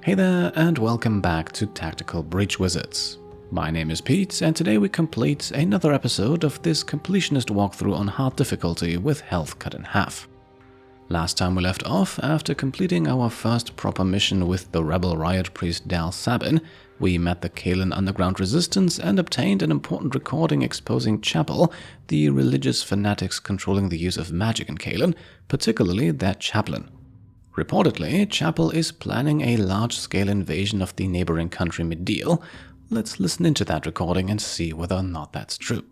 Hey there, and welcome back to Tactical Breach Wizards. My name is Pete, and today we complete another episode of this completionist walkthrough on hard difficulty with health cut in half. Last time we left off, after completing our first proper mission with the rebel riot priest Dall, we met the Kalen underground resistance and obtained an important recording exposing Chapel, the religious fanatics controlling the use of magic in Kalen, particularly their chaplain. Reportedly, Chapel is planning a large-scale invasion of the neighboring country Dall. Let's listen into that recording and see whether or not that's true.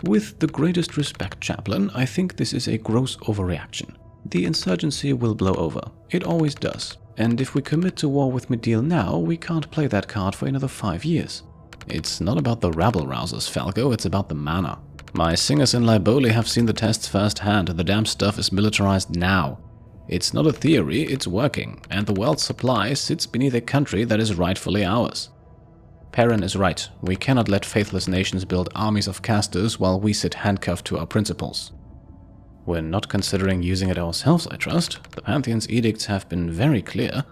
With the greatest respect, Chaplain, I think this is a gross overreaction. The insurgency will blow over. It always does. And if we commit to war with Dall now, we can't play that card for another 5 years. It's not about the rabble-rousers, Falco, it's about the mana. My singers in Liboli have seen the tests firsthand. The damn stuff is militarized now. It's not a theory, it's working, and the world's supply sits beneath a country that is rightfully ours. Perrin is right. We cannot let faithless nations build armies of casters while we sit handcuffed to our principles. We're not considering using it ourselves, I trust. The Pantheon's edicts have been very clear.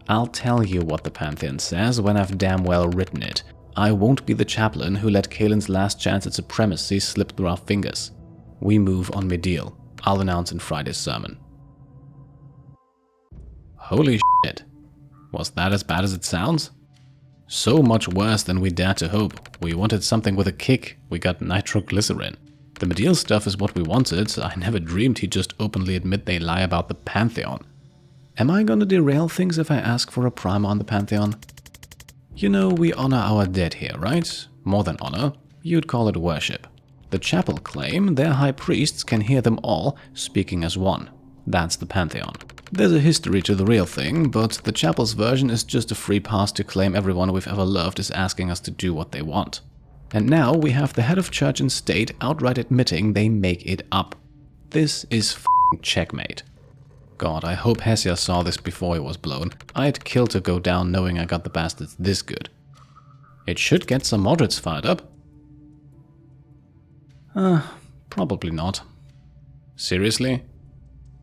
I'll tell you what the Pantheon says when I've damn well written it. I won't be the chaplain who let Kalen's last chance at supremacy slip through our fingers. We move on Dall. I'll announce in Friday's sermon. Holy shit. Was that as bad as it sounds? So much worse than we dared to hope. We wanted something with a kick. We got nitroglycerin. The Dall stuff is what we wanted. I never dreamed he'd just openly admit they lie about the Pantheon. Am I gonna derail things if I ask for a primer on the Pantheon? You know, we honor our dead here, right? More than honor, you'd call it worship. The Chapel claim their high priests can hear them all, speaking as one. That's the Pantheon. There's a history to the real thing, but the Chapel's version is just a free pass to claim everyone we've ever loved is asking us to do what they want. And now we have the head of church and state outright admitting they make it up. This is f***ing checkmate. God, I hope Hesia saw this before he was blown. I'd kill to go down knowing I got the bastards this good. It should get some moderates fired up. Probably not. Seriously?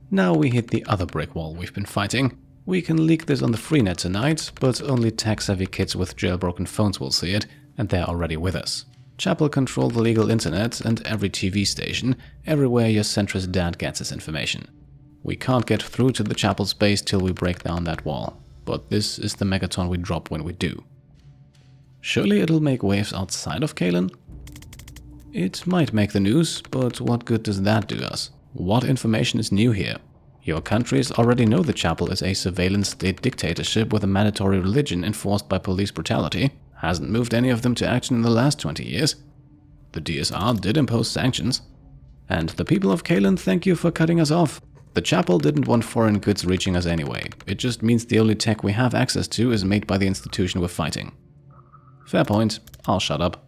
Now we hit the other brick wall we've been fighting. We can leak this on the freenet tonight, but only tech-savvy kids with jailbroken phones will see it, and they're already with us. Chapel control the legal internet and every TV station, everywhere your centrist dad gets his information. We can't get through to the Chapel space till we break down that wall, but this is the megaton we drop when we do. Surely it'll make waves outside of Kalen? It might make the news, but what good does that do us? What information is new here? Your countries already know the Chapel is a surveillance state dictatorship with a mandatory religion enforced by police brutality. Hasn't moved any of them to action in the last 20 years. The DSR did impose sanctions. And the people of Kalen thank you for cutting us off. The Chapel didn't want foreign goods reaching us anyway. It just means the only tech we have access to is made by the institution we're fighting. Fair point. I'll shut up.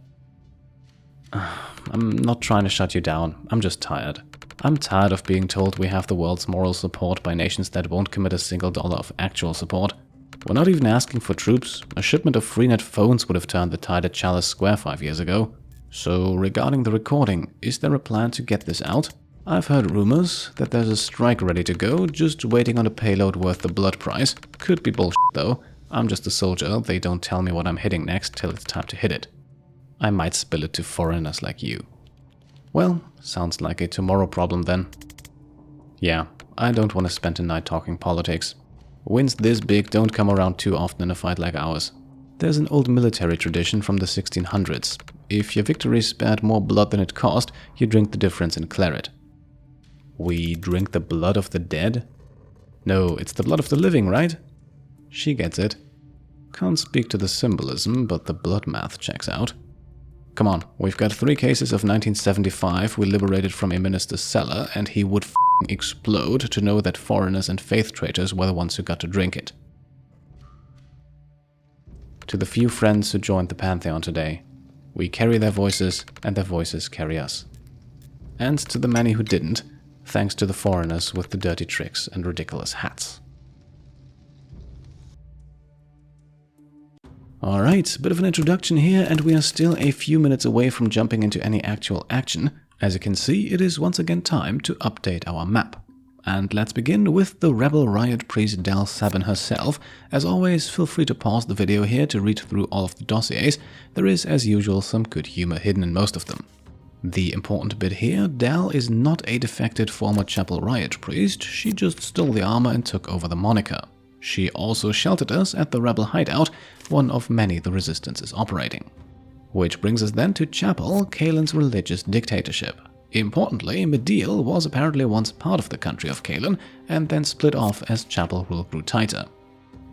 I'm not trying to shut you down. I'm just tired. I'm tired of being told we have the world's moral support by nations that won't commit a single dollar of actual support. We're not even asking for troops. A shipment of freenet phones would have turned the tide at Chalice Square 5 years ago. So, regarding the recording, is there a plan to get this out? I've heard rumors that there's a strike ready to go, just waiting on a payload worth the blood price. Could be bullshit though. I'm just a soldier, they don't tell me what I'm hitting next till it's time to hit it. I might spill it to foreigners like you. Well, sounds like a tomorrow problem then. Yeah, I don't want to spend a night talking politics. Wins this big don't come around too often in a fight like ours. There's an old military tradition from the 1600s. If your victory spared more blood than it cost, you drink the difference in claret. We drink the blood of the dead? No, it's the blood of the living, right? She gets it. Can't speak to the symbolism, but the blood math checks out. Come on, we've got 3 cases of 1975 we liberated from a minister's cellar, and he would f***ing explode to know that foreigners and faith traitors were the ones who got to drink it. To the few friends who joined the Pantheon today, we carry their voices, and their voices carry us. And to the many who didn't, thanks to the foreigners with the dirty tricks and ridiculous hats. Alright, bit of an introduction here, and we are still a few minutes away from jumping into any actual action. As you can see, it is once again time to update our map. And let's begin with the rebel riot priest Dall herself. As always, feel free to pause the video here to read through all of the dossiers. There is, as usual, some good humor hidden in most of them. The important bit here, Dall is not a defected former chapel riot priest, she just stole the armor and took over the moniker. She also sheltered us at the rebel hideout, one of many the resistance is operating. Which brings us then to Chapel, Kaelin's religious dictatorship. Importantly, Medil was apparently once part of the country of Kaelin and then split off as Chapel rule grew tighter.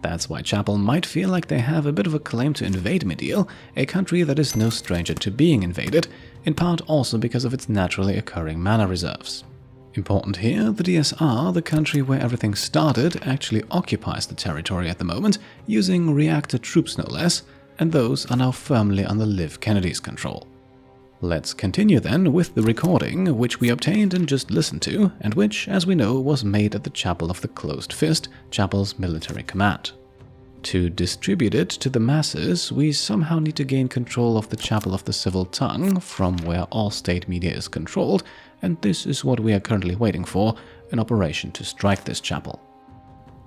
That's why Chapel might feel like they have a bit of a claim to invade Medil, a country that is no stranger to being invaded, in part also because of its naturally occurring mana reserves. Important here, the DSR, the country where everything started, actually occupies the territory at the moment, using reactor troops no less, and those are now firmly under Liv Kennedy's control. Let's continue then with the recording, which we obtained and just listened to, and which, as we know, was made at the Chapel of the Closed Fist, Chapel's military command. To distribute it to the masses, we somehow need to gain control of the Chapel of the Civil Tongue, from where all state media is controlled, and this is what we are currently waiting for, an operation to strike this chapel.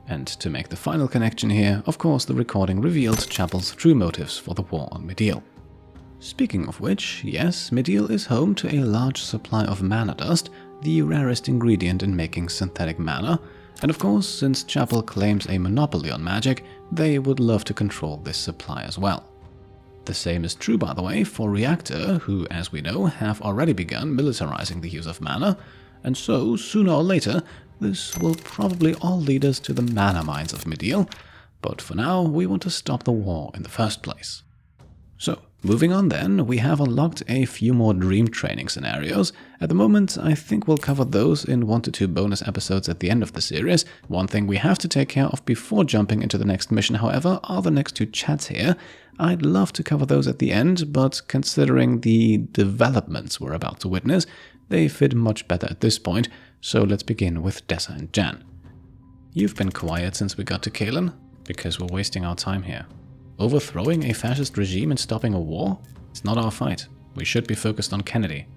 And to make the final connection here, of course the recording revealed Chapel's true motives for the war on Medil. Speaking of which, yes, Medil is home to a large supply of mana dust, the rarest ingredient in making synthetic mana, and of course, since Chapel claims a monopoly on magic, they would love to control this supply as well. The same is true, by the way, for Reactor, who, as we know, have already begun militarizing the use of mana, and so, sooner or later, this will probably all lead us to the mana mines of Medil, but for now, we want to stop the war in the first place. So, moving on then, we have unlocked a few more dream training scenarios. At the moment, I think we'll cover those in 1 to 2 bonus episodes at the end of the series. One thing we have to take care of before jumping into the next mission, however, are the next 2 chats here. I'd love to cover those at the end, but considering the developments we're about to witness, they fit much better at this point, so let's begin with Dessa and Jan. You've been quiet since we got to Kaelin, because we're wasting our time here. Overthrowing a fascist regime and stopping a war? It's not our fight. We should be focused on Kennedy.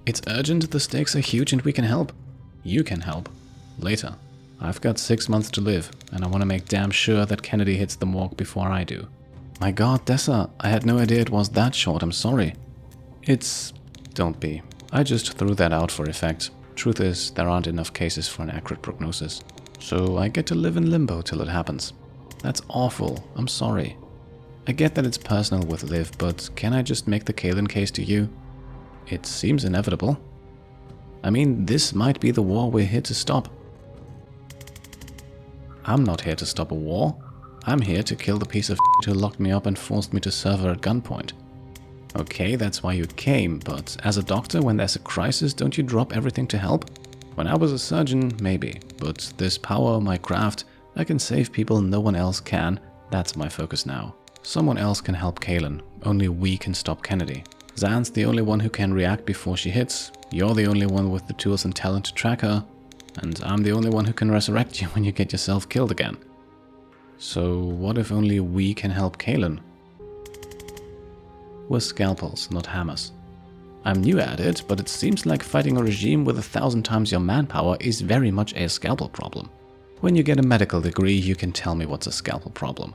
It's urgent, the stakes are huge, and we can help. You can help. Later. I've got 6 months to live, and I want to make damn sure that Kennedy hits the morgue before I do. My god, Dessa, I had no idea it was that short, I'm sorry. Don't be. I just threw that out for effect. Truth is, there aren't enough cases for an accurate prognosis. So I get to live in limbo till it happens. That's awful, I'm sorry. I get that it's personal with Liv, but can I just make the Kaelin case to you? It seems inevitable. I mean, this might be the war we're here to stop. I'm not here to stop a war. I'm here to kill the piece of shit who locked me up and forced me to serve her at gunpoint. Okay, that's why you came, but as a doctor, when there's a crisis, don't you drop everything to help? When I was a surgeon, maybe, but this power, my craft, I can save people no one else can. That's my focus now. Someone else can help Kaelin, only we can stop Kennedy. Zan's the only one who can react before she hits, you're the only one with the tools and talent to track her, and I'm the only one who can resurrect you when you get yourself killed again. So what if only we can help Kaelin? We're scalpels, not hammers. I'm new at it, but it seems like fighting a regime with 1,000 times your manpower is very much a scalpel problem. When you get a medical degree, you can tell me what's a scalpel problem.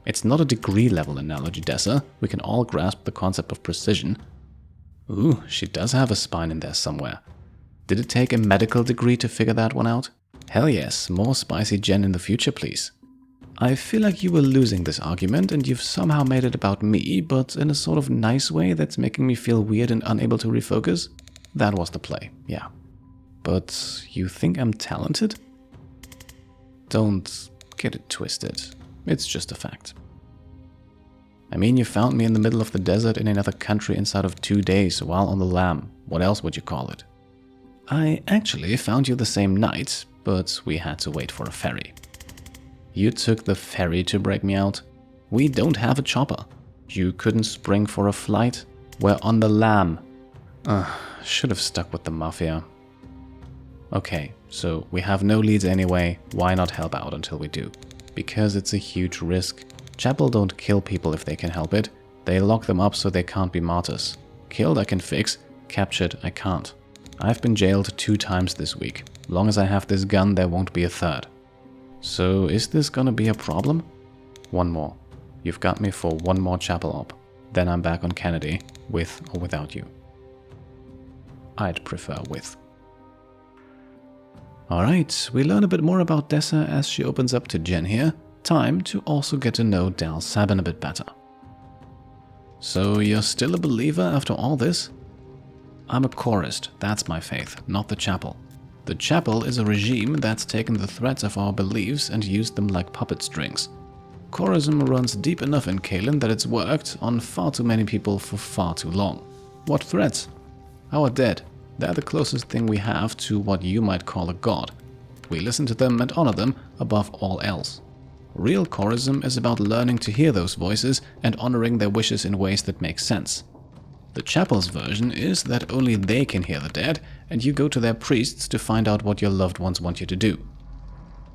It's not a degree-level analogy, Dessa. We can all grasp the concept of precision. Ooh, she does have a spine in there somewhere. Did it take a medical degree to figure that one out? Hell yes, more spicy Jen in the future, please. I feel like you were losing this argument and you've somehow made it about me, but in a sort of nice way that's making me feel weird and unable to refocus. That was the play, yeah. But you think I'm talented? Don't get it twisted. It's just a fact. I mean, you found me in the middle of the desert in another country inside of 2 days while on the lam. What else would you call it? I actually found you the same night, but we had to wait for a ferry. You took the ferry to break me out? We don't have a chopper. You couldn't spring for a flight? We're on the lam. Should have stuck with the mafia. Okay, so we have no leads anyway, why not help out until we do? Because it's a huge risk. Chapel don't kill people if they can help it. They lock them up so they can't be martyrs. Killed I can fix, captured I can't. I've been jailed 2 times this week. Long as I have this gun, there won't be a third. So is this gonna be a problem? One more. You've got me for one more chapel op. Then I'm back on Kennedy, with or without you. I'd prefer with. Alright, we learn a bit more about Dessa as she opens up to Jen here. Time to also get to know Dall Sabin a bit better. So you're still a believer after all this? I'm a chorist, that's my faith, not the chapel. The chapel is a regime that's taken the threads of our beliefs and used them like puppet strings. Chorism runs deep enough in Kalen that it's worked on far too many people for far too long. What threads? Our dead. They're the closest thing we have to what you might call a god. We listen to them and honor them above all else. Real chorism is about learning to hear those voices and honoring their wishes in ways that make sense. The chapel's version is that only they can hear the dead, and you go to their priests to find out what your loved ones want you to do.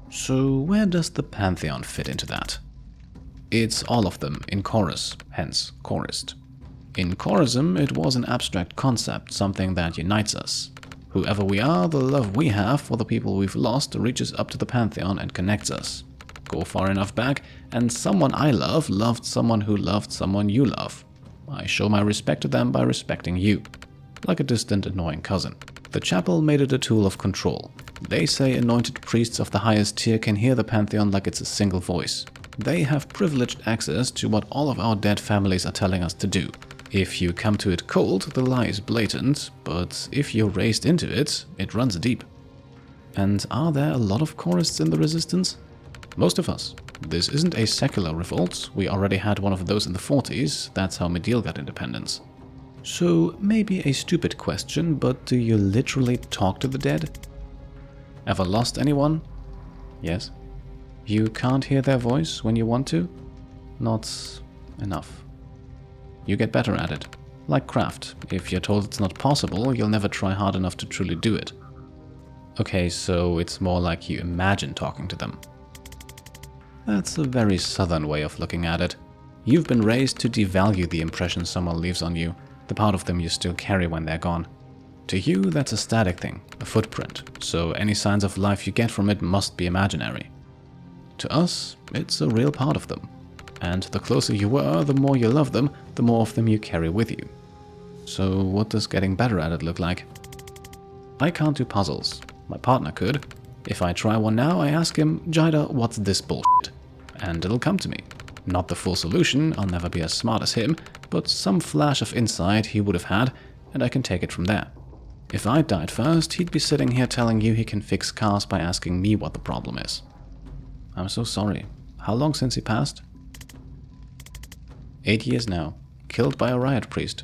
So where does the pantheon fit into that? It's all of them in chorus, hence chorist. In chorism, it was an abstract concept, something that unites us. Whoever we are, the love we have for the people we've lost reaches up to the pantheon and connects us. Go far enough back, and someone I love loved someone who loved someone you love. I show my respect to them by respecting you. Like a distant, annoying cousin. The chapel made it a tool of control. They say anointed priests of the highest tier can hear the pantheon like it's a single voice. They have privileged access to what all of our dead families are telling us to do. If you come to it cold, the lie is blatant, but if you're raised into it, it runs deep. And are there a lot of chorists in the resistance? Most of us. This isn't a secular revolt, we already had one of those in the 40s, that's how Medill got independence. So, maybe a stupid question, but do you literally talk to the dead? Ever lost anyone? Yes. You can't hear their voice when you want to? Not enough. You get better at it. Like craft, if you're told it's not possible, you'll never try hard enough to truly do it. Okay, so it's more like you imagine talking to them. That's a very southern way of looking at it. You've been raised to devalue the impression someone leaves on you, the part of them you still carry when they're gone. To you, that's a static thing, a footprint, so any signs of life you get from it must be imaginary. To us, it's a real part of them. And the closer you were, the more you love them, the more of them you carry with you. So what does getting better at it look like? I can't do puzzles. My partner could. If I try one now, I ask him, Jida, what's this bullshit? And it'll come to me. Not the full solution, I'll never be as smart as him, but some flash of insight he would have had, and I can take it from there. If I died first, he'd be sitting here telling you he can fix cars by asking me what the problem is. I'm so sorry. How long since he passed? 8 years now. Killed by a riot priest.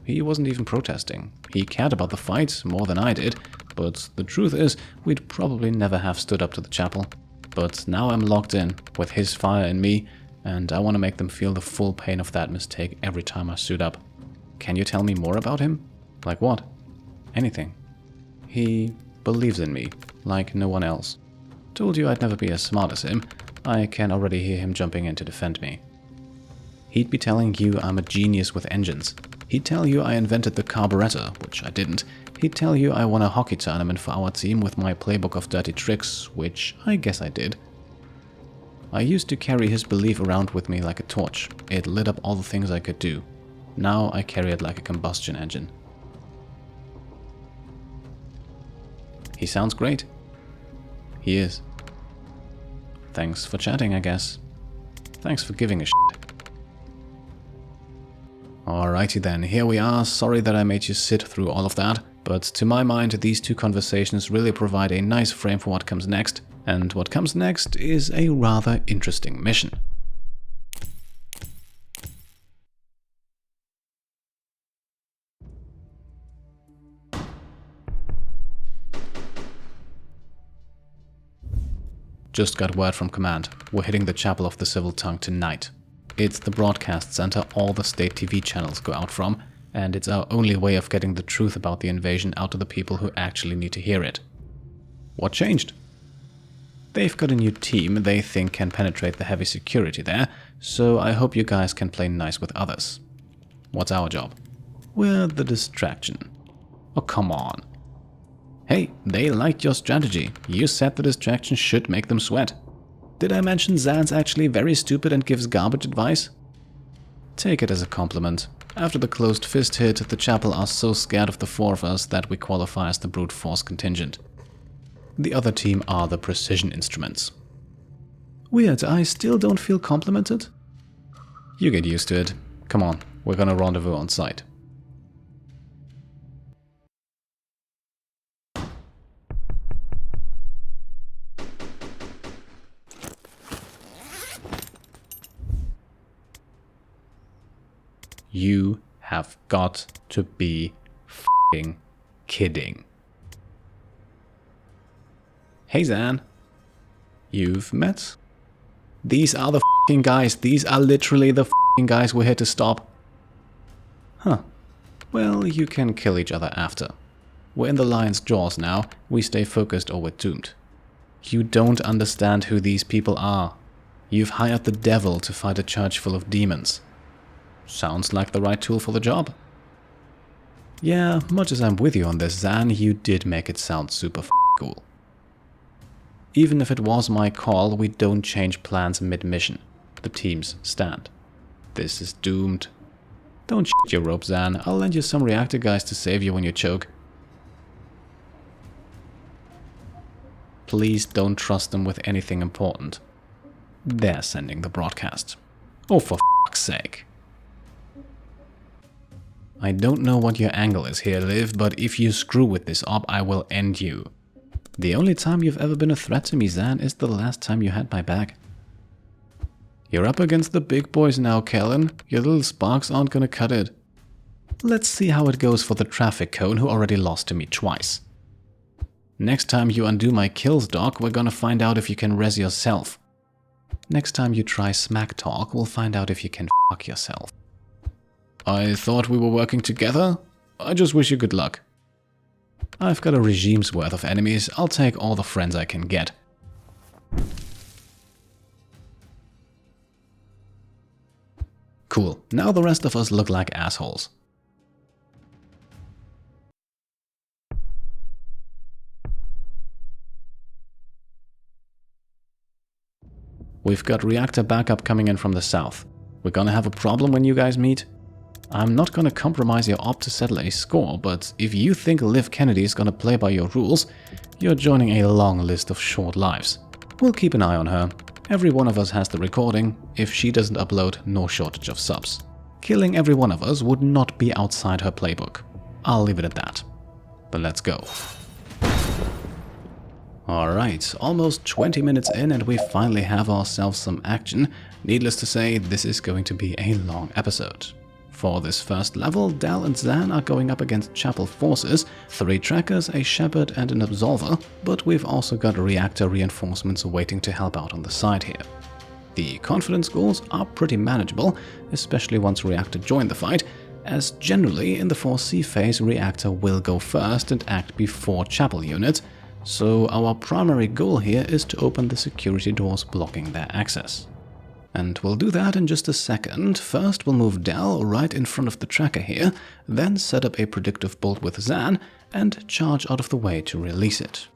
He wasn't even protesting. He cared about the fight more than I did, but the truth is, we'd probably never have stood up to the chapel. But now I'm locked in, with his fire in me, and I want to make them feel the full pain of that mistake every time I suit up. Can you tell me more about him? Like what? Anything. He believes in me, like no one else. Told you I'd never be as smart as him. I can already hear him jumping in to defend me. He'd be telling you I'm a genius with engines. He'd tell you I invented the carburetor, which I didn't. He'd tell you I won a hockey tournament for our team with my playbook of dirty tricks, which I guess I did. I used to carry his belief around with me like a torch. It lit up all the things I could do. Now I carry it like a combustion engine. He sounds great. He is. Thanks for chatting, I guess. Thanks for giving a shit. Alrighty then, here we are. Sorry that I made you sit through all of that, but to my mind, these two conversations really provide a nice frame for what comes next, and what comes next is a rather interesting mission. Just got word from command. We're hitting the Chapel of the Civil Tongue tonight. It's the broadcast center all the state TV channels go out from, and it's our only way of getting the truth about the invasion out to the people who actually need to hear it. What changed? They've got a new team they think can penetrate the heavy security there, so I hope you guys can play nice with others. What's our job? We're the distraction. Oh, come on. Hey, they liked your strategy. You said the distraction should make them sweat. Did I mention Zan's actually very stupid and gives garbage advice? Take it as a compliment. After the closed fist hit, the chapel are so scared of the four of us that we qualify as the brute force contingent. The other team are the precision instruments. Weird, I still don't feel complimented? You get used to it. Come on, we're gonna rendezvous on site. You have got to be f***ing kidding. Hey Zan. You've met? These are the f***ing guys. These are literally the f***ing guys we're here to stop. Huh. Well, you can kill each other after. We're in the lion's jaws now. We stay focused or we're doomed. You don't understand who these people are. You've hired the devil to fight a church full of demons. Sounds like the right tool for the job. Yeah, much as I'm with you on this, Zan, you did make it sound super cool. Even if it was my call, we don't change plans mid-mission. The teams stand. This is doomed. Don't shit your rope, Zan. I'll lend you some reactor guys to save you when you choke. Please don't trust them with anything important. They're sending the broadcast. Oh, for fuck's sake. I don't know what your angle is here, Liv, but if you screw with this op, I will end you. The only time you've ever been a threat to me, Zan, is the last time you had my back. You're up against the big boys now, Kellen. Your little sparks aren't gonna cut it. Let's see how it goes for the traffic cone who already lost to me twice. Next time you undo my kills, Doc, we're gonna find out if you can res yourself. Next time you try smack talk, we'll find out if you can fuck yourself. I thought we were working together. I just wish you good luck. I've got a regime's worth of enemies. I'll take all the friends I can get. Cool. Now the rest of us look like assholes. We've got reactor backup coming in from the south. We're gonna have a problem when you guys meet. I'm not gonna compromise your op to settle a score, but if you think Liv Kennedy is gonna play by your rules, you're joining a long list of short lives. We'll keep an eye on her. Every one of us has the recording. If she doesn't upload, no shortage of subs. Killing every one of us would not be outside her playbook. I'll leave it at that. But let's go. Alright, almost 20 minutes in and we finally have ourselves some action. Needless to say, this is going to be a long episode. For this first level, Dall and Zan are going up against Chapel forces, 3 trackers, a shepherd and an absolver, but we've also got reactor reinforcements waiting to help out on the side here. The confidence goals are pretty manageable, especially once reactor join the fight, as generally in the 4C phase reactor will go first and act before Chapel units, so our primary goal here is to open the security doors blocking their access. And we'll do that in just a second. First we'll move Dall right in front of the tracker here, then set up a predictive bolt with Zan and charge out of the way to release it.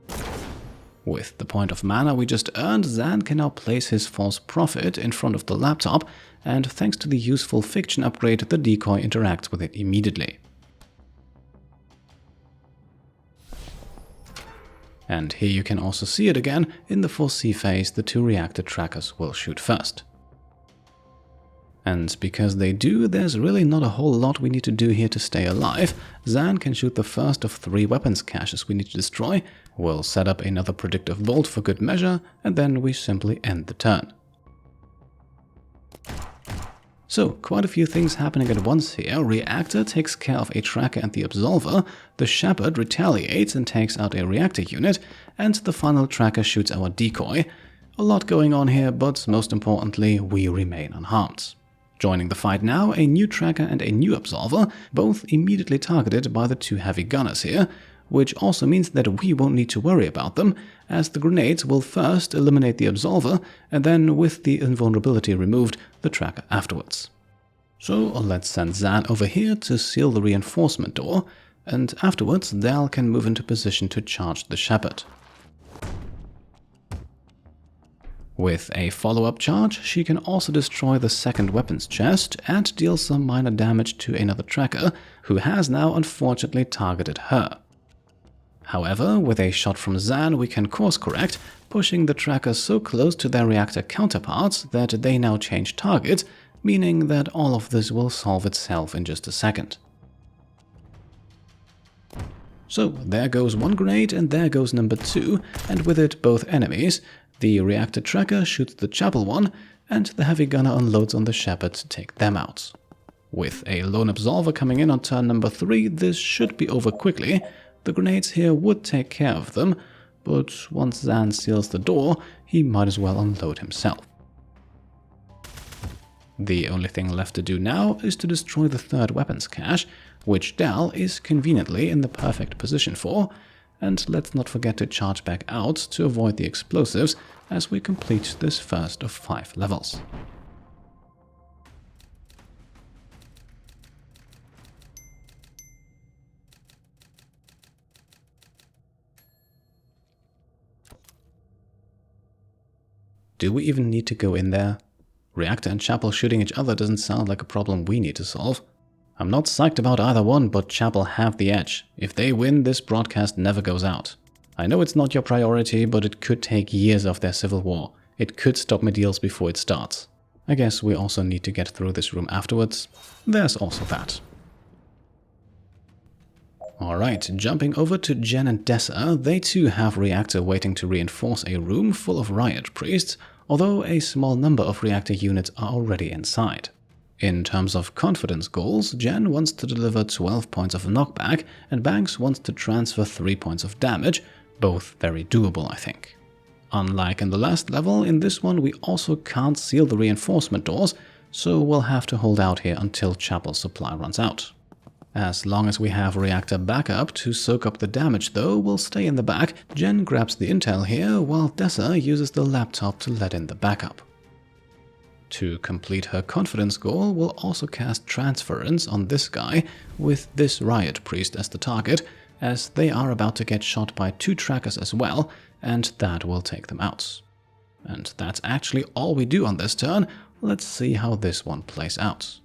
With the point of mana we just earned, Zan can now place his false prophet in front of the laptop, and thanks to the useful fiction upgrade, the decoy interacts with it immediately. And here you can also see it again. In the 4C phase, the 2 reactor trackers will shoot first. And because they do, there's really not a whole lot we need to do here to stay alive. Zan can shoot the first of 3 weapons caches we need to destroy. We'll set up another predictive bolt for good measure, and then we simply end the turn. So, quite a few things happening at once here. Reactor takes care of a tracker and the absolver, the shepherd retaliates and takes out a reactor unit, and the final tracker shoots our decoy. A lot going on here, but most importantly, we remain unharmed. Joining the fight now, a new tracker and a new absolver, both immediately targeted by the 2 heavy gunners here. which also means that we won't need to worry about them, as the grenades will first eliminate the Absolver, and then, with the invulnerability removed, the tracker afterwards. So let's send Zan over here to seal the reinforcement door, and afterwards Dall can move into position to charge the Shepherd. With a follow-up charge, she can also destroy the second weapons chest and deal some minor damage to another tracker, who has now unfortunately targeted her. However, with a shot from Zan we can course correct, pushing the tracker so close to their reactor counterparts that they now change target, meaning that all of this will solve itself in just a second. So there goes one grenade and there goes number 2, and with it both enemies. The reactor tracker shoots the chapel one, and the heavy gunner unloads on the Shepherd to take them out. With a lone Absolver coming in on turn number 3, this should be over quickly. The grenades here would take care of them, but once Zan seals the door, he might as well unload himself. The only thing left to do now is to destroy the third weapons cache, which Dall is conveniently in the perfect position for, and let's not forget to charge back out to avoid the explosives as we complete this first of 5 levels. Do we even need to go in there? Reactor and Chapel shooting each other doesn't sound like a problem we need to solve. I'm not psyched about either one, but Chapel have the edge. If they win, this broadcast never goes out. I know it's not your priority, but it could take years of their civil war. It could stop Medials before it starts. I guess we also need to get through this room afterwards. There's also that. Alright, jumping over to Jen and Dessa, they too have Reactor waiting to reinforce a room full of Riot Priests, although a small number of Reactor units are already inside. In terms of confidence goals, Jen wants to deliver 12 points of knockback and Banks wants to transfer 3 points of damage, both very doable I think. Unlike in the last level, in this one we also can't seal the reinforcement doors, so we'll have to hold out here until Chapel's supply runs out. As long as we have Reactor backup to soak up the damage though, we'll stay in the back. Jen grabs the intel here, while Dessa uses the laptop to let in the backup. To complete her confidence goal, we'll also cast Transference on this guy, with this Riot Priest as the target, as they are about to get shot by 2 trackers as well, and that will take them out. And that's actually all we do on this turn. Let's see how this one plays out.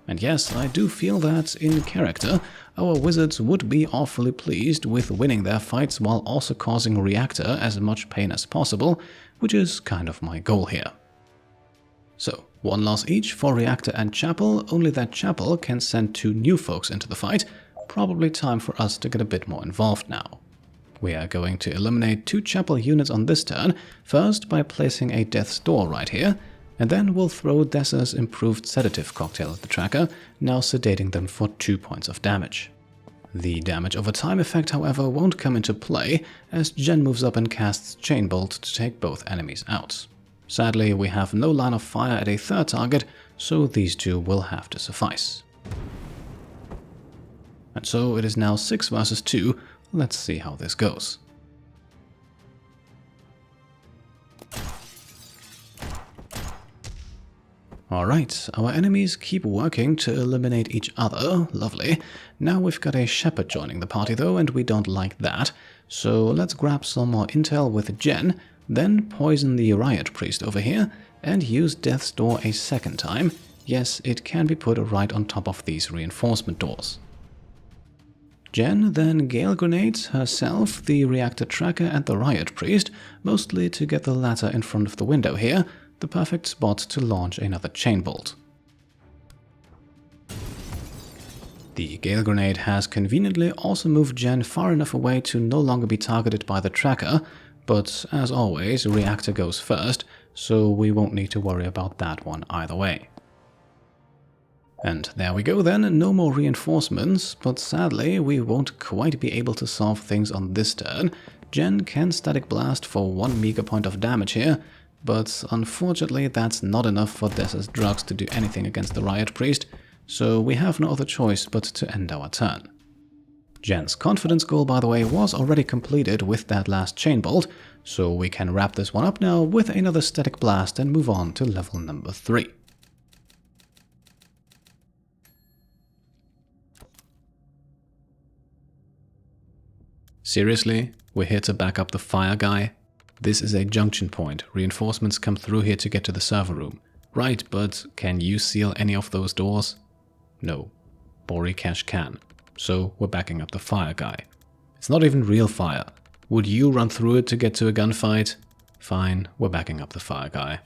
And yes, I do feel that, in character, our wizards would be awfully pleased with winning their fights while also causing Reactor as much pain as possible, which is kind of my goal here. So, 1 loss each for Reactor and Chapel, only that Chapel can send 2 new folks into the fight. Probably time for us to get a bit more involved now. We are going to eliminate 2 Chapel units on this turn, first by placing a Death's Door right here, and then we'll throw Dessa's improved sedative cocktail at the tracker, now sedating them for 2 points of damage. The damage over time effect, however, won't come into play, as Jen moves up and casts Chain Bolt to take both enemies out. Sadly, we have no line of fire at a third target, so these 2 will have to suffice. And so it is now 6 versus 2, let's see how this goes. Alright, our enemies keep working to eliminate each other, lovely. Now we've got a Shepherd joining the party though, and we don't like that, so let's grab some more intel with Jen, then poison the Riot Priest over here, and use Death's Door a second time. Yes, it can be put right on top of these reinforcement doors. Jen then Gale Grenades herself, the Reactor Tracker and the Riot Priest, mostly to get the latter in front of the window here, the perfect spot to launch another Chain Bolt. The Gale Grenade has conveniently also moved Jen far enough away to no longer be targeted by the tracker, but as always, Reactor goes first, so we won't need to worry about that one either way. And there we go then, no more reinforcements, but sadly we won't quite be able to solve things on this turn. Jen can Static Blast for 1 meager point of damage here, but unfortunately that's not enough for Dessa's drugs to do anything against the Riot Priest, so we have no other choice but to end our turn. Jen's confidence goal, by the way, was already completed with that last chain bolt, so we can wrap this one up now with another static blast and move on to level number 3. Seriously? We're here to back up the fire guy? This is a junction point. Reinforcements come through here to get to the server room. Right, but can you seal any of those doors? No. Bori Kesh can. So we're backing up the fire guy. It's not even real fire. Would you run through it to get to a gunfight? Fine, we're backing up the fire guy.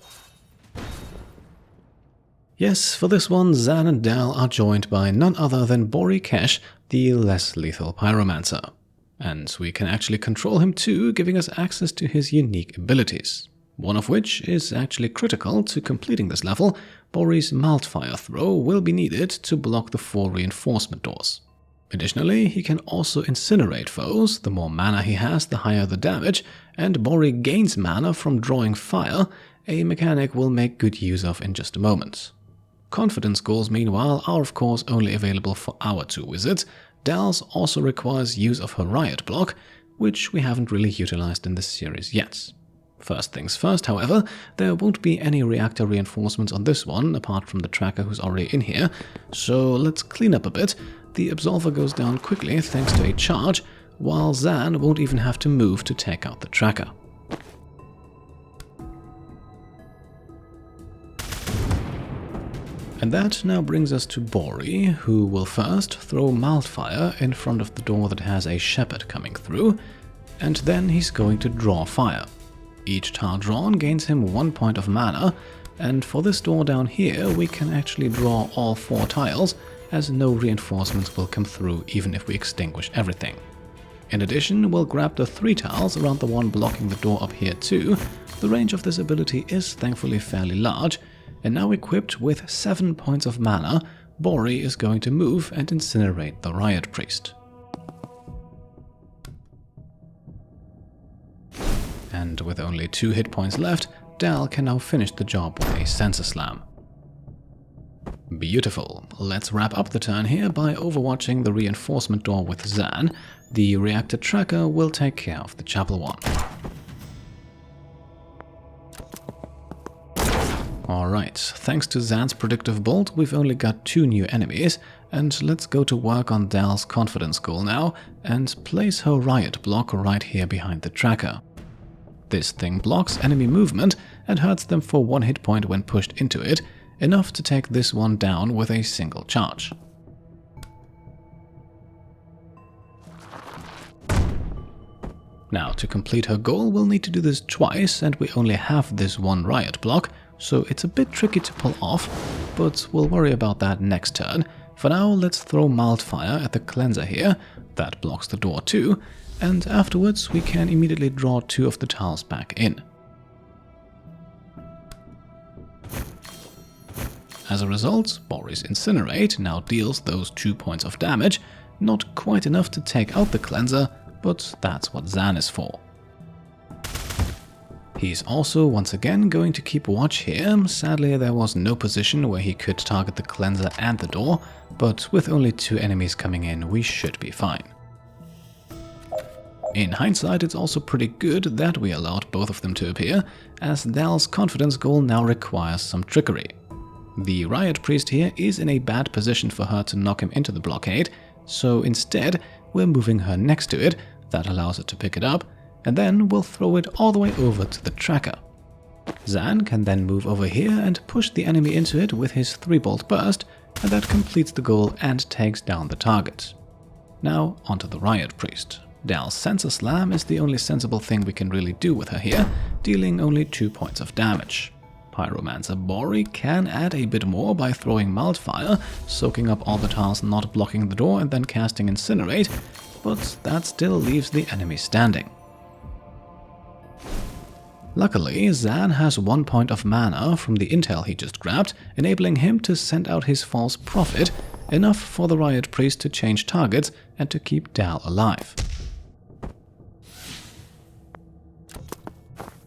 Yes, for this one, Zan and Dall are joined by none other than Bori Kesh, the less lethal Pyromancer. And we can actually control him too, giving us access to his unique abilities. One of which is actually critical to completing this level. Bori's Maltfire throw will be needed to block the 4 reinforcement doors. Additionally, he can also incinerate foes. The more mana he has, the higher the damage, and Bori gains mana from drawing fire, a mechanic we'll make good use of in just a moment. Confidence goals, meanwhile, are of course only available for our 2 wizards. Dall's also requires use of her riot block, which we haven't really utilized in this series yet. First things first, however, there won't be any reactor reinforcements on this one, apart from the tracker who's already in here, so let's clean up a bit. The Absolver goes down quickly thanks to a charge, while Zan won't even have to move to take out the tracker. And that now brings us to Bori, who will first throw Maltfire in front of the door that has a shepherd coming through, and then he's going to draw fire. Each tile drawn gains him 1 point of mana, and for this door down here we can actually draw all 4 tiles, as no reinforcements will come through even if we extinguish everything. In addition, we'll grab the 3 tiles around the one blocking the door up here too. The range of this ability is thankfully fairly large, and now equipped with 7 points of mana, Bori is going to move and incinerate the Riot Priest. And with only 2 hit points left, Dall can now finish the job with a Sensor Slam. Beautiful. Let's wrap up the turn here by overwatching the reinforcement door with Zan. The reactor tracker will take care of the chapel one. Alright, thanks to Zan's predictive bolt, we've only got 2 new enemies, and let's go to work on Dall's confidence goal now, and place her riot block right here behind the tracker. This thing blocks enemy movement and hurts them for 1 hit point when pushed into it, enough to take this one down with a single charge. Now, to complete her goal, we'll need to do this twice, and we only have this 1 riot block, so it's a bit tricky to pull off, but we'll worry about that next turn. For now, let's throw Maltfire at the cleanser here. That blocks the door too, and afterwards we can immediately draw 2 of the tiles back in. As a result, Bori's Incinerate now deals those 2 points of damage, not quite enough to take out the cleanser, but that's what Zan is for. He's also once again going to keep watch here. Sadly, there was no position where he could target the cleanser and the door, but with only 2 enemies coming in, we should be fine. In hindsight, it's also pretty good that we allowed both of them to appear, as Dall's confidence goal now requires some trickery. The Riot Priest here is in a bad position for her to knock him into the blockade, so instead we're moving her next to it. That allows her to pick it up, and then we'll throw it all the way over to the tracker. Zan can then move over here and push the enemy into it with his 3-bolt burst, and that completes the goal and takes down the target. Now onto the Riot Priest. Dall's Sensor Slam is the only sensible thing we can really do with her here, dealing only 2 points of damage. Pyromancer Bori can add a bit more by throwing Maltfire, soaking up all the tiles not blocking the door and then casting Incinerate, but that still leaves the enemy standing. Luckily, Zan has 1 point of mana from the intel he just grabbed, enabling him to send out his false prophet, enough for the Riot Priest to change targets and to keep Dall alive.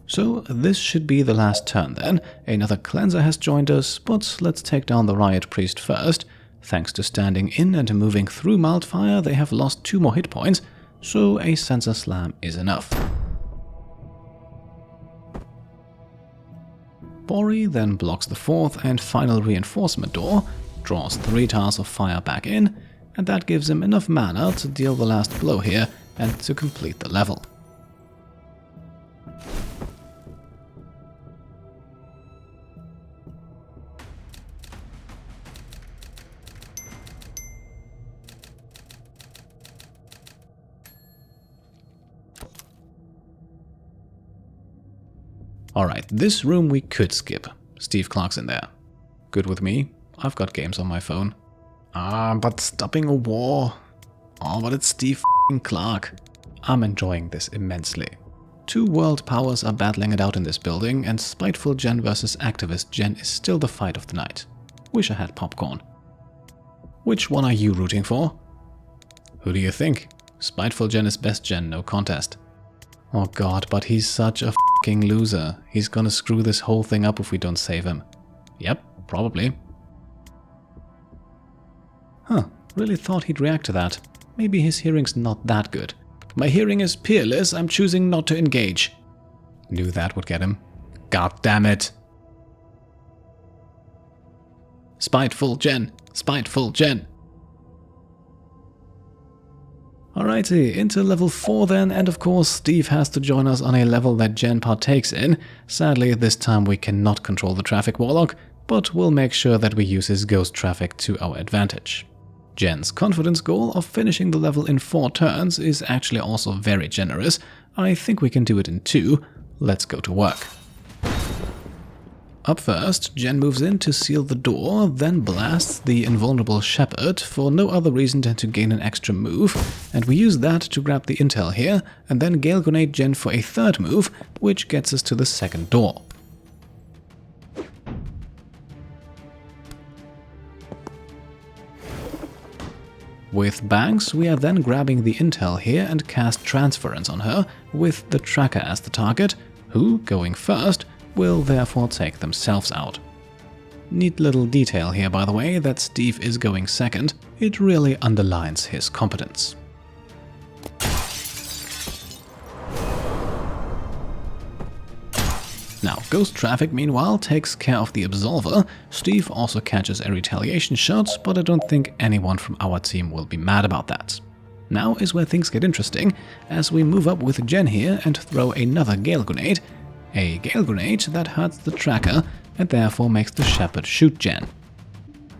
So this should be the last turn then. Another cleanser has joined us, but let's take down the Riot Priest first. Thanks to standing in and moving through mild fire, they have lost 2 more hit points, so a sensor slam is enough. Bori then blocks the 4th and final reinforcement door, draws 3 tiles of fire back in, and that gives him enough mana to deal the last blow here and to complete the level. Alright, this room we could skip. Steve Clark's in there. Good with me. I've got games on my phone. But stopping a war. Oh, but it's Steve Clark. I'm enjoying this immensely. 2 world powers are battling it out in this building, and spiteful Jen versus activist Jen is still the fight of the night. Wish I had popcorn. Which one are you rooting for? Who do you think? Spiteful Jen is best Jen, no contest. Oh god, but he's such a f***ing loser. He's gonna screw this whole thing up if we don't save him. Yep, probably. Huh, really thought he'd react to that. Maybe his hearing's not that good. My hearing is peerless, I'm choosing not to engage. Knew that would get him. God damn it. Spiteful Jen, spiteful Jen. Alrighty, into level 4 then, and of course Steve has to join us on a level that Jen partakes in. Sadly, this time we cannot control the traffic warlock, but we'll make sure that we use his ghost traffic to our advantage. Jen's confidence goal of finishing the level in 4 turns is actually also very generous. I think we can do it in 2. Let's go to work. Up first, Jen moves in to seal the door, then blasts the invulnerable shepherd for no other reason than to gain an extra move, and we use that to grab the intel here, and then Gale Grenade Jen for a 3rd move, which gets us to the 2nd door. With Banks, we are then grabbing the intel here and cast Transference on her, with the tracker as the target, who, going first, will therefore take themselves out. Neat little detail here, by the way, that Steve is going second. It really underlines his competence. Now, Ghost Traffic, meanwhile, takes care of the Absolver. Steve also catches a retaliation shot, but I don't think anyone from our team will be mad about that. Now is where things get interesting, as we move up with Jen here and throw another Gale Grenade. A Gale Grenade that hurts the tracker and therefore makes the Shepherd shoot Jen.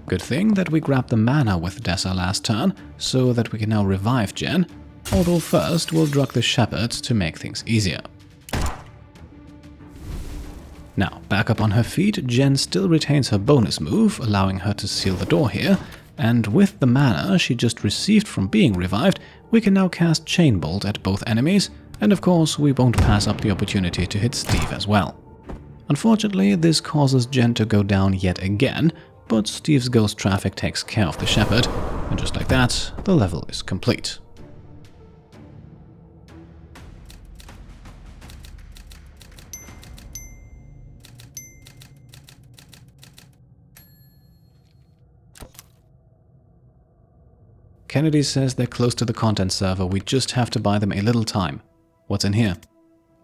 Good thing that we grabbed the mana with Dessa last turn, so that we can now revive Jen, although first we'll drug the Shepherd to make things easier. Now, back up on her feet, Jen still retains her bonus move, allowing her to seal the door here, and with the mana she just received from being revived, we can now cast Chain Bolt at both enemies, and of course we won't pass up the opportunity to hit Steve as well. Unfortunately, this causes Jen to go down yet again, but Steve's Ghost Traffic takes care of the Shepherd, and just like that, the level is complete. Kennedy says they're close to the content server, we just have to buy them a little time. What's in here?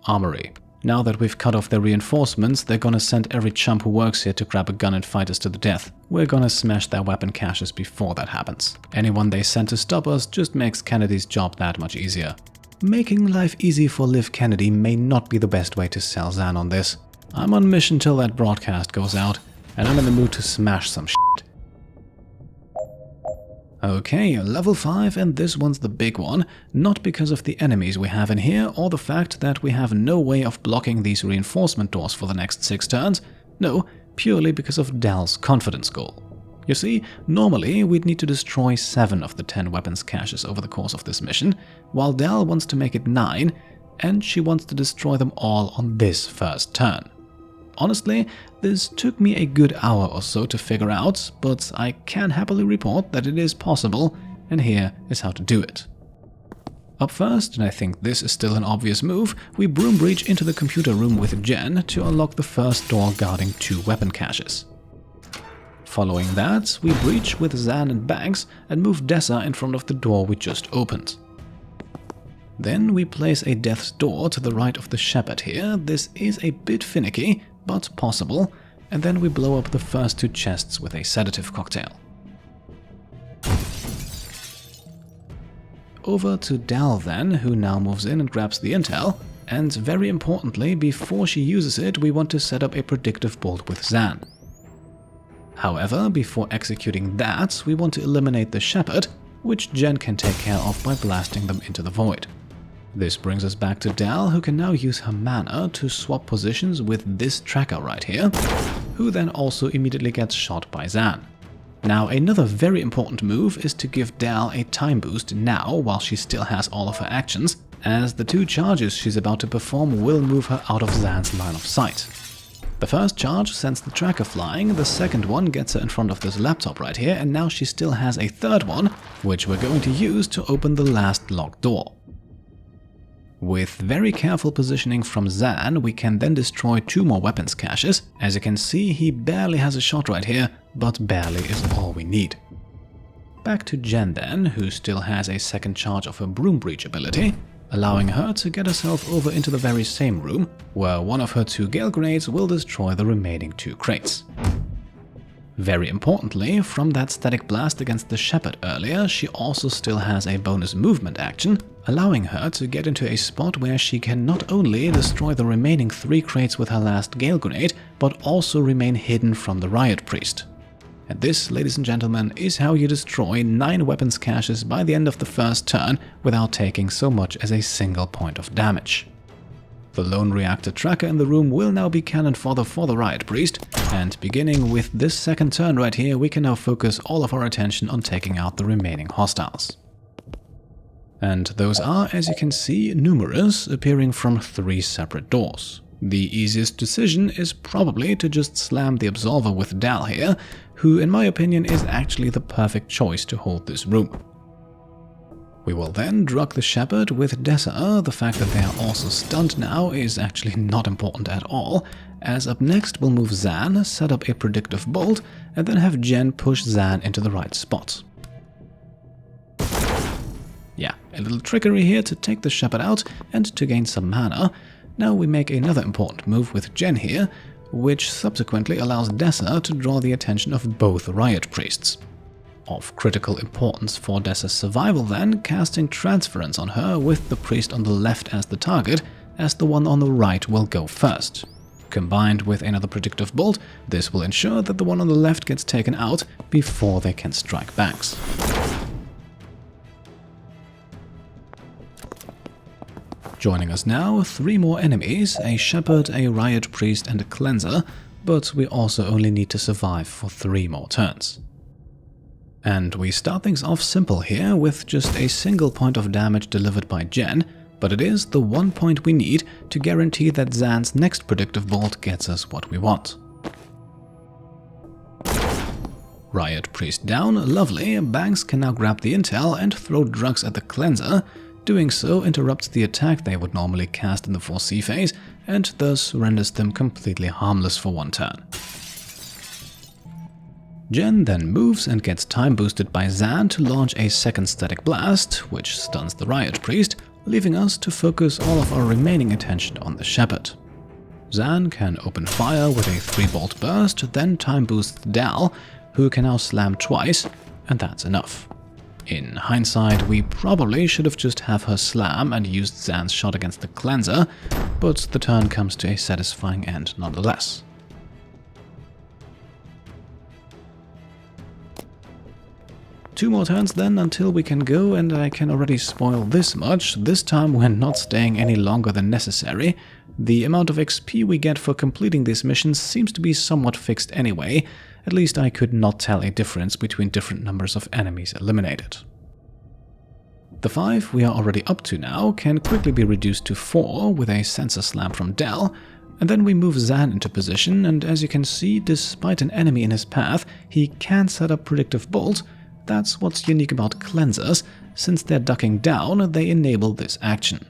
Armory. Now that we've cut off their reinforcements, they're gonna send every chump who works here to grab a gun and fight us to the death. We're gonna smash their weapon caches before that happens. Anyone they send to stop us just makes Kennedy's job that much easier. Making life easy for Liv Kennedy may not be the best way to sell Zan on this. I'm on mission till that broadcast goes out, and I'm in the mood to smash some shit. Okay, level 5, and this one's the big one, not because of the enemies we have in here or the fact that we have no way of blocking these reinforcement doors for the next 6 turns, no, purely because of Dall's confidence goal. You see, normally we'd need to destroy 7 of the 10 weapons caches over the course of this mission, while Dall wants to make it 9, and she wants to destroy them all on this first turn. Honestly, this took me a good hour or so to figure out, but I can happily report that it is possible, and here is how to do it. Up first, and I think this is still an obvious move, we broom breach into the computer room with Jen to unlock the first door guarding 2 weapon caches. Following that, we breach with Zan and Banks and move Dessa in front of the door we just opened. Then we place a death's door to the right of the shepherd here. This is a bit finicky, but possible, and then we blow up the first 2 chests with a sedative cocktail. Over to Dall then, who now moves in and grabs the intel, and very importantly, before she uses it, we want to set up a predictive bolt with Zan. However, before executing that, we want to eliminate the shepherd, which Jen can take care of by blasting them into the void. This brings us back to Dall, who can now use her mana to swap positions with this tracker right here, who then also immediately gets shot by Zan. Now, another very important move is to give Dall a time boost now while she still has all of her actions, as the 2 charges she's about to perform will move her out of Zan's line of sight. The first charge sends the tracker flying, the second one gets her in front of this laptop right here, and now she still has a third one, which we're going to use to open the last locked door. With very careful positioning from Zan, we can then destroy 2 more weapons caches. As you can see, he barely has a shot right here, but barely is all we need. Back to Jen then, who still has a second charge of her Broom Breach ability, allowing her to get herself over into the very same room, where one of her 2 Gale Grenades will destroy the remaining 2 crates. Very importantly, from that static blast against the shepherd earlier, she also still has a bonus movement action, allowing her to get into a spot where she can not only destroy the remaining 3 crates with her last Gale Grenade, but also remain hidden from the Riot Priest. And this, ladies and gentlemen, is how you destroy 9 weapons caches by the end of the first turn without taking so much as a single point of damage. The lone reactor tracker in the room will now be cannon fodder for the Riot Priest, and beginning with this second turn right here, we can now focus all of our attention on taking out the remaining hostiles. And those are, as you can see, numerous, appearing from 3 separate doors. The easiest decision is probably to just slam the Absolver with Dall here, who in my opinion is actually the perfect choice to hold this room. We will then drug the shepherd with Dessa. The fact that they are also stunned now is actually not important at all, as up next we'll move Zan, set up a predictive bolt, and then have Jen push Zan into the right spot. Yeah, a little trickery here to take the shepherd out and to gain some mana. Now we make another important move with Jen here, which subsequently allows Dessa to draw the attention of both Riot Priests. Of critical importance for Dessa's survival then, casting Transference on her with the priest on the left as the target, as the one on the right will go first. Combined with another predictive bolt, this will ensure that the one on the left gets taken out before they can strike backs. Joining us now, 3 more enemies, a shepherd, a riot priest and a cleanser, but we also only need to survive for 3 more turns. And we start things off simple here with just a single point of damage delivered by Jen, but it is the 1 point we need to guarantee that Zan's next predictive bolt gets us what we want. Riot Priest down, lovely. Banks can now grab the intel and throw drugs at the cleanser. Doing so interrupts the attack they would normally cast in the 4C phase, and thus renders them completely harmless for 1 turn. Jen then moves and gets time boosted by Zan to launch a second static blast, which stuns the Riot Priest, leaving us to focus all of our remaining attention on the shepherd. Zan can open fire with a 3-bolt burst, then time boosts Dall, who can now slam twice, and that's enough. In hindsight, we probably should have just have her slam and used Zan's shot against the cleanser, but the turn comes to a satisfying end nonetheless. Two more turns then until we can go, and I can already spoil this much. This time we're not staying any longer than necessary. The amount of XP we get for completing these missions seems to be somewhat fixed anyway. At least I could not tell a difference between different numbers of enemies eliminated. The 5 we are already up to now can quickly be reduced to 4 with a sensor slam from Dall, and then we move Zan into position, and as you can see, despite an enemy in his path, he can set up predictive bolt. That's what's unique about cleansers. Since they're ducking down, they enable this action.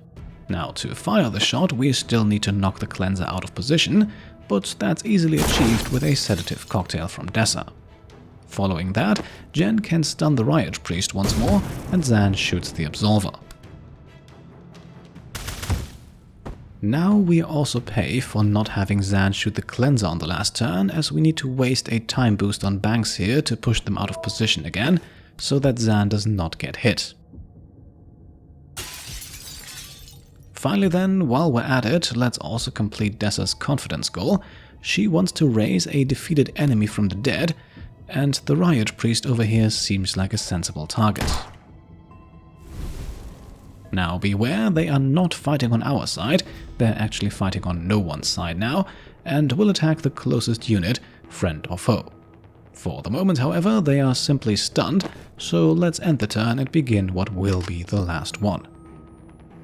Now, to fire the shot, we still need to knock the cleanser out of position, but that's easily achieved with a sedative cocktail from Dessa. Following that, Jen can stun the Riot Priest once more, and Zan shoots the Absolver. Now we also pay for not having Zan shoot the Cleanser on the last turn, as we need to waste a time boost on banks here to push them out of position again, so that Zan does not get hit. Finally then, while we're at it, let's also complete Dessa's confidence goal. She wants to raise a defeated enemy from the dead, and the Riot Priest over here seems like a sensible target. Now beware, they are not fighting on our side, they're actually fighting on no one's side now, and will attack the closest unit, friend or foe. For the moment, however, they are simply stunned, so let's end the turn and begin what will be the last one.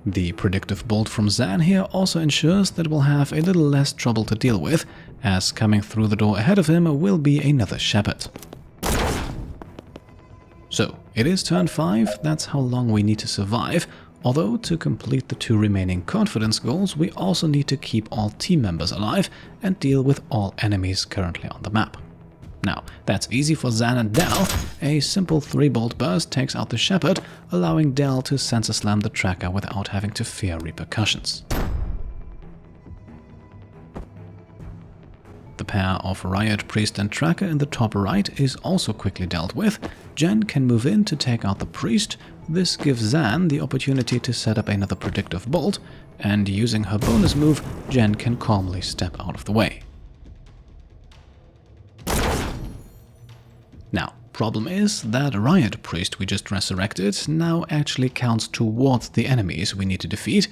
The predictive bolt from Zan here also ensures that we'll have a little less trouble to deal with, as coming through the door ahead of him will be another Shepherd. So, it is turn 5, that's how long we need to survive, although to complete the 2 remaining confidence goals we also need to keep all team members alive and deal with all enemies currently on the map. Now, that's easy for Zan and Dall. A simple 3-bolt burst takes out the Shepherd, allowing Dall to sensor slam the tracker without having to fear repercussions. The pair of Riot Priest and Tracker in the top right is also quickly dealt with. Jen can move in to take out the Priest. This gives Zan the opportunity to set up another predictive bolt, and using her bonus move, Jen can calmly step out of the way. Now, problem is that Riot Priest we just resurrected now actually counts towards the enemies we need to defeat,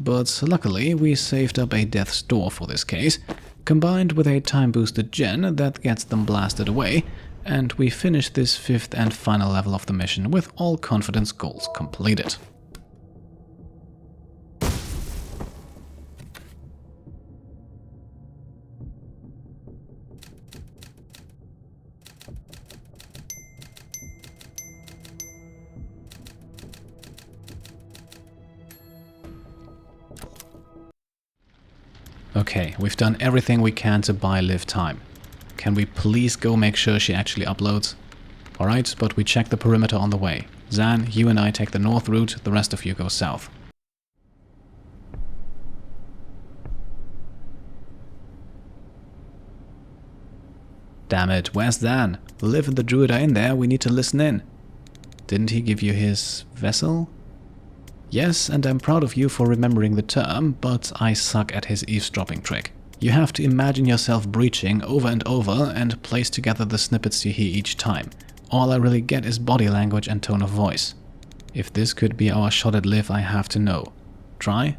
but luckily we saved up a Death's Door for this case, combined with a time-boosted Gen that gets them blasted away, and we finish this 5th and final level of the mission with all confidence goals completed. Okay, we've done everything we can to buy Liv time. Can we please go make sure she actually uploads? Alright, but we check the perimeter on the way. Zan, you and I take the north route, the rest of you go south. Damn it, where's Zan? Liv and the druid are in there, we need to listen in. Didn't he give you his vessel? Yes, and I'm proud of you for remembering the term, but I suck at his eavesdropping trick. You have to imagine yourself breaching over and over and place together the snippets you hear each time. All I really get is body language and tone of voice. If this could be our shot at Liv, I have to know. Try?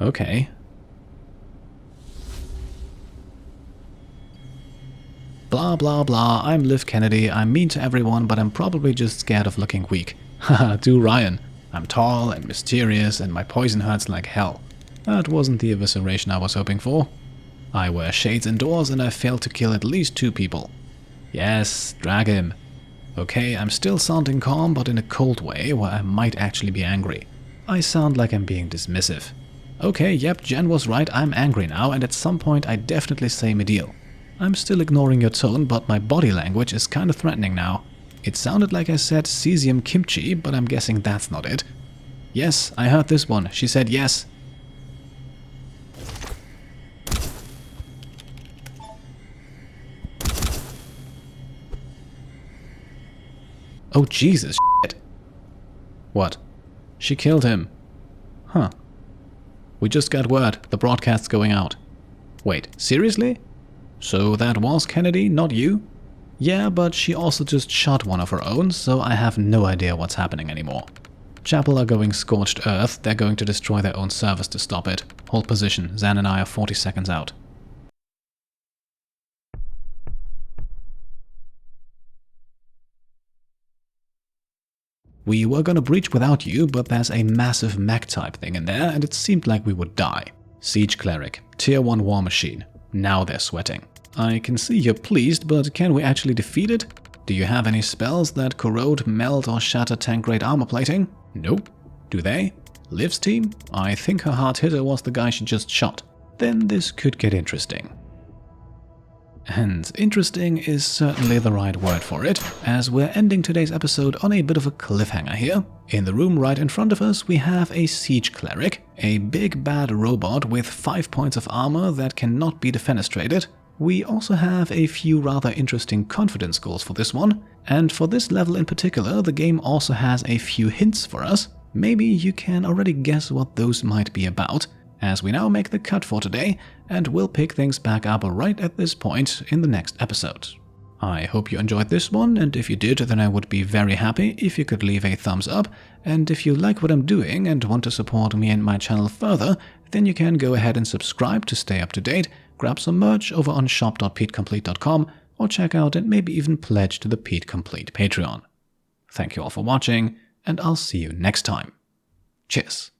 Okay. Blah blah blah, I'm Liv Kennedy, I'm mean to everyone, but I'm probably just scared of looking weak. Haha, do Ryan. I'm tall and mysterious and my poison hurts like hell. That wasn't the evisceration I was hoping for. I wear shades indoors and I failed to kill at least 2 people. Yes, drag him. Okay, I'm still sounding calm, but in a cold way where I might actually be angry. I sound like I'm being dismissive. Okay, yep, Jen was right, I'm angry now, and at some point I definitely say me deal. I'm still ignoring your tone, but my body language is kinda threatening now. It sounded like I said cesium kimchi, but I'm guessing that's not it. Yes, I heard this one. She said yes. Oh Jesus, shit. What? She killed him. Huh. We just got word. The broadcast's going out. Wait, seriously? So that was Kennedy, not you? Yeah, but she also just shot one of her own, so I have no idea what's happening anymore. Chapel are going scorched earth, they're going to destroy their own servers to stop it. Hold position, Zan and I are 40 seconds out. We were gonna breach without you, but there's a massive mech-type thing in there, and it seemed like we would die. Siege Cleric, Tier 1 War Machine. Now they're sweating. I can see you're pleased, but can we actually defeat it? Do you have any spells that corrode, melt, or shatter tank grade armor plating? Nope. Do they? Liv's team? I think her hard hitter was the guy she just shot. Then this could get interesting. And interesting is certainly the right word for it, as we're ending today's episode on a bit of a cliffhanger here. In the room right in front of us, we have a siege cleric, a big bad robot with 5 points of armor that cannot be defenestrated. We also have a few rather interesting confidence goals for this one, and for this level in particular, the game also has a few hints for us. Maybe you can already guess what those might be about, as we now make the cut for today, and we'll pick things back up right at this point in the next episode. I hope you enjoyed this one, and if you did, then I would be very happy if you could leave a thumbs up, and if you like what I'm doing and want to support me and my channel further, then you can go ahead and subscribe to stay up to date, grab some merch over on shop.petecomplete.com, or check out and maybe even pledge to the Pete Complete Patreon. Thank you all for watching, and I'll see you next time. Cheers.